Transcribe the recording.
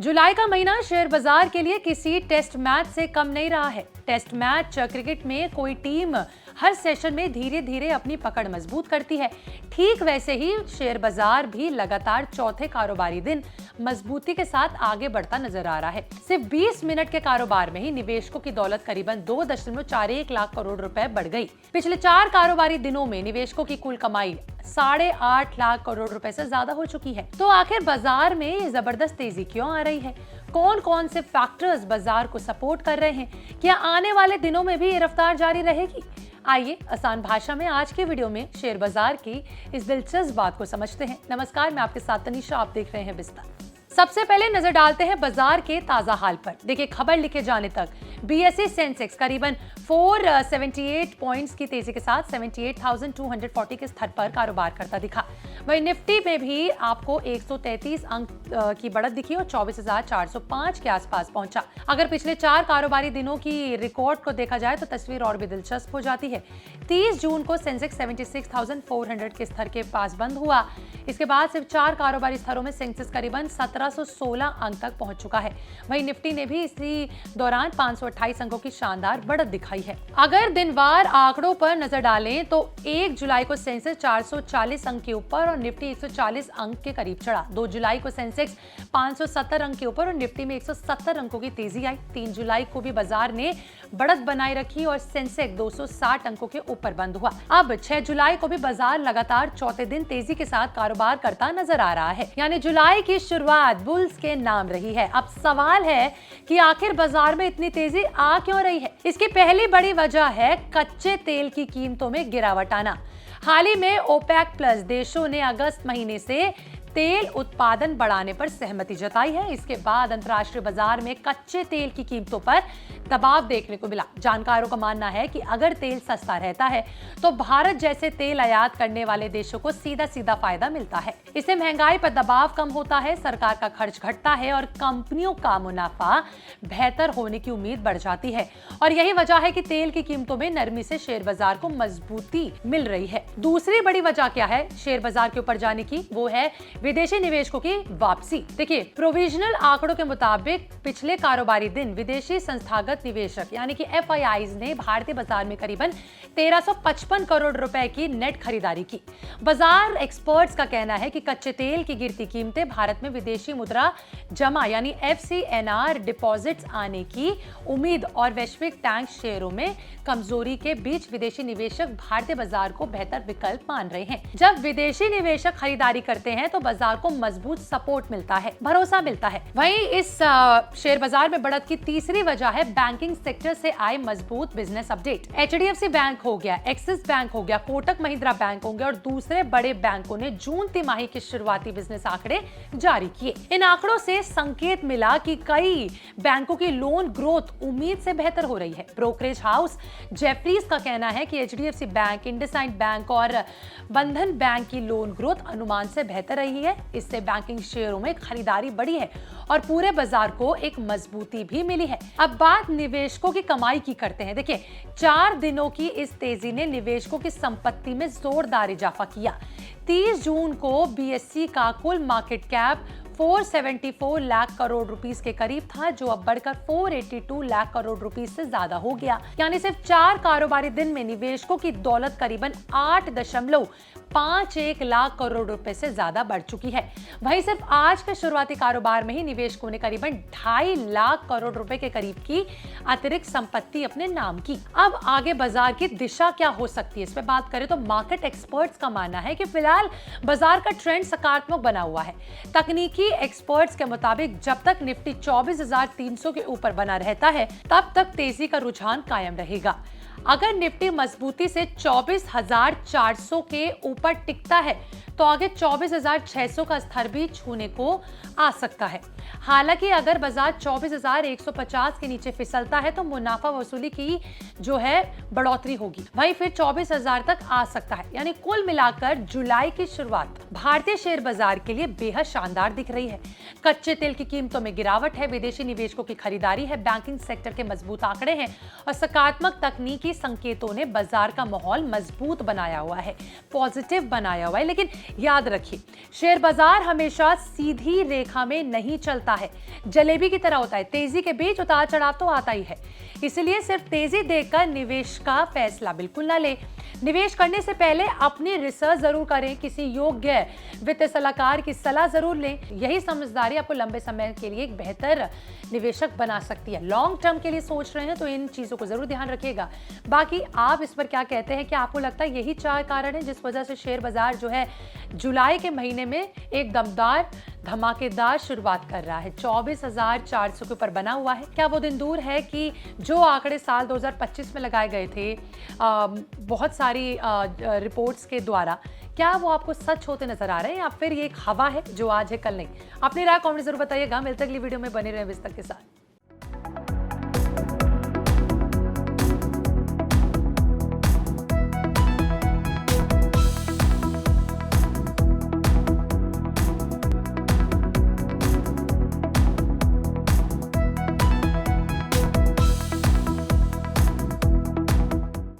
जुलाई का महीना शेयर बाजार के लिए किसी टेस्ट मैच से कम नहीं रहा है। टेस्ट मैच क्रिकेट में कोई टीम हर सेशन में धीरे धीरे अपनी पकड़ मजबूत करती है, ठीक वैसे ही शेयर बाजार भी लगातार चौथे कारोबारी दिन मजबूती के साथ आगे बढ़ता नजर आ रहा है। सिर्फ 20 मिनट के कारोबार में ही निवेशकों की दौलत करीबन 2.41 लाख करोड़ रुपए बढ़ गई। पिछले 4 कारोबारी दिनों में निवेशकों की कुल कमाई 8.5 लाख करोड़ रुपए से ज्यादा हो चुकी है। तो आखिर बाजार में ये जबरदस्त तेजी क्यों आ रही है? कौन कौन से फैक्टर्स बाजार को सपोर्ट कर रहे हैं? क्या आने वाले दिनों में भी ये रफ्तार जारी रहेगी? आइए आसान भाषा में आज के वीडियो में शेयर बाजार की इस दिलचस्प बात को समझते हैं। नमस्कार, मैं आपके साथ तनीषा, आप देख रहे हैं विस्तार। सबसे पहले नजर डालते हैं बाजार के ताजा हाल पर। देखिए, खबर लिखे जाने तक बीएसई सेंसेक्स करीबन 478 पॉइंट्स की तेजी के साथ 78,240 के स्तर पर कारोबार करता दिखा। वहीं निफ्टी में भी आपको 133 अंक की बढ़त दिखी और 24,405 के आसपास पहुंचा। अगर पिछले 4 कारोबारी दिनों की रिकॉर्ड को देखा जाए तो तस्वीर और भी दिलचस्प हो जाती है। 30 जून को सेंसेक्स 76,400 के स्तर के पास बंद हुआ। इसके बाद सिर्फ 4 कारोबारी स्तरों में सेंसेक्स करीबन 1716 अंक तक पहुंच चुका है। वहीं निफ्टी ने भी इसी दौरान 528 अंकों की शानदार बढ़त दिखाई है। अगर दिनवार आंकड़ों पर नजर डालें तो 1 जुलाई को सेंसेक्स 440 अंक के ऊपर और निफ्टी 140 अंक के करीब चढ़ा। 2 जुलाई को सेंसेक्स 570 अंक के ऊपर और निफ्टी में 170 अंकों की तेजी आई। 3 जुलाई को भी बाजार ने बढ़त बनाए रखी और सेंसेक्स 260 अंकों के ऊपर बंद हुआ। अब 6 जुलाई को भी बाजार लगातार चौथे दिन तेजी के साथ कारोबार करता नजर आ रहा है, यानी जुलाई की शुरुआत बुल्स के नाम रही है। अब सवाल है कि आखिर बाजार में इतनी तेजी आ क्यों रही है? इसकी पहली बड़ी वजह है कच्चे तेल की कीमतों में गिरावट आना। हाल ही में ओपेक प्लस देशों ने अगस्त महीने से तेल उत्पादन बढ़ाने पर सहमति जताई है। इसके बाद अंतर्राष्ट्रीय बाजार में कच्चे तेल की कीमतों पर दबाव देखने को मिला। जानकारों का मानना है कि अगर तेल सस्ता रहता है तो भारत जैसे तेल आयात करने वाले देशों को सीधा सीधा फायदा मिलता है। इससे महंगाई पर दबाव कम होता है, सरकार का खर्च घटता है और कंपनियों का मुनाफा बेहतर होने की उम्मीद बढ़ जाती है। और यही वजह है कि तेल की कीमतों में नरमी से शेयर बाजार को मजबूती मिल रही है। दूसरी बड़ी वजह क्या है शेयर बाजार के ऊपर जाने की? वो है विदेशी निवेशकों की वापसी। देखिए, प्रोविजनल आंकड़ों के मुताबिक पिछले कारोबारी दिन विदेशी संस्थागत निवेशक यानी कि एफआईआईज ने भारतीय बाजार में करीबन 1355 करोड़ रुपए की नेट खरीदारी की। बाजार एक्सपर्ट्स का कहना है कि कच्चे तेल की गिरती कीमतें भारत में विदेशी मुद्रा जमा यानी एफसीएनआर डिपॉजिट्स आने की उम्मीद और वैश्विक टैंक शेयरों में कमजोरी के बीच विदेशी निवेशक भारतीय बाजार को बेहतर विकल्प मान रहे हैं। जब विदेशी निवेशक खरीदारी करते हैं तो बाजार को मजबूत सपोर्ट मिलता है, भरोसा मिलता है। वहीं इस शेयर बाजार में बढ़त की तीसरी वजह है बैंकिंग सेक्टर से आए मजबूत बिजनेस अपडेट। एचडीएफसी बैंक हो गया, एक्सिस बैंक हो गया, कोटक महिंद्रा बैंक होंगे और दूसरे बड़े बैंकों ने जून तिमाही के शुरुआती बिजनेस आंकड़े जारी किए। इन आंकड़ों से संकेत मिला कि कई बैंकों की लोन ग्रोथ उम्मीद से बेहतर हो रही है। ब्रोकरेज हाउस जेफरीज का कहना है कि एचडीएफसी बैंक, इंडसइंड बैंक और बंधन बैंक की लोन ग्रोथ अनुमान से बेहतर रही है। इससे बैंकिंग शेयरों में खरीदारी बढ़ी है और पूरे बाजार को एक मजबूती भी मिली है। अब बात निवेशकों की कमाई की करते हैं। देखिए, 4 दिनों की इस तेजी ने निवेशकों की संपत्ति में जोरदार इजाफा किया। 30 जून को बीएसई का कुल market cap 474 lakh crore rupees के करीब था, जो अब बढ़कर 482 लाख करोड़ रुपीस से ज्यादा हो गया। यानी सिर्फ 4 कारोबारी दिन में निवेशकों की दौलत करीबन 8.51 लाख करोड़ रुपए से ज्यादा बढ़ चुकी है। वहीं सिर्फ आज के शुरुआती कारोबार में ही निवेशकों ने करीबन 2.5 लाख करोड़ रुपए के करीब की अतिरिक्त संपत्ति अपने नाम की। अब आगे बाजार की दिशा क्या हो सकती है, इस पे बात करें तो मार्केट एक्सपर्ट्स का मानना है कि फिलहाल बाजार का ट्रेंड सकारात्मक बना हुआ है। तकनीकी एक्सपर्ट्स के मुताबिक जब तक निफ्टी 24,300 के ऊपर बना रहता है तब तक तेजी का रुझान कायम रहेगा। अगर निफ्टी मजबूती से 24,400 के ऊपर टिकता है तो आगे 24,600 का स्तर भी छूने को आ सकता है। हालांकि अगर बाजार 24,150 के नीचे फिसलता है तो मुनाफा वसूली की जो है बढ़ोतरी होगी, वहीं फिर 24,000 तक आ सकता है। यानी कुल मिलाकर जुलाई की शुरुआत भारतीय शेयर बाजार के लिए बेहद शानदार दिख रही है। कच्चे तेल की कीमतों में गिरावट है, विदेशी निवेशकों की खरीदारी है, बैंकिंग सेक्टर के मजबूत आंकड़े हैं और सकारात्मक तकनीकी संकेतों ने बाजार का माहौल मजबूत बनाया हुआ है, पॉजिटिव बनाया हुआ है। लेकिन याद रखिए, शेयर बाजार हमेशा सीधी रेखा में नहीं चलता है, जलेबी की तरह होता है। तेजी के बीच उतार चढ़ाव तो आता ही है, इसलिए सिर्फ तेजी देखकर निवेश का फैसला बिल्कुल ना ले। निवेश करने से पहले अपनी रिसर्च जरूर करें, किसी योग्य वित्त सलाहकार की सलाह जरूर लें। यही समझदारी आपको लंबे समय के लिए एक बेहतर निवेशक बना सकती है। लॉन्ग टर्म के लिए सोच रहे हैं तो इन चीजों को जरूर ध्यान रखिएगा। बाकी आप इस पर क्या कहते हैं? क्या आपको लगता है यही 4 कारण है जिस वजह से शेयर बाजार जो है जुलाई के महीने में एक दमदार धमाकेदार शुरुआत कर रहा है, 24,400 के ऊपर बना हुआ है? क्या वो दिन दूर है कि जो आंकड़े साल 2025 में लगाए गए थे बहुत सारी रिपोर्ट्स के द्वारा, क्या वो आपको सच होते नजर आ रहे हैं या फिर ये एक हवा है जो आज है कल नहीं? अपनी राय कमेंट जरूर बताइएगा। मिलते अगली वीडियो में बने रहे विस्तार के साथ।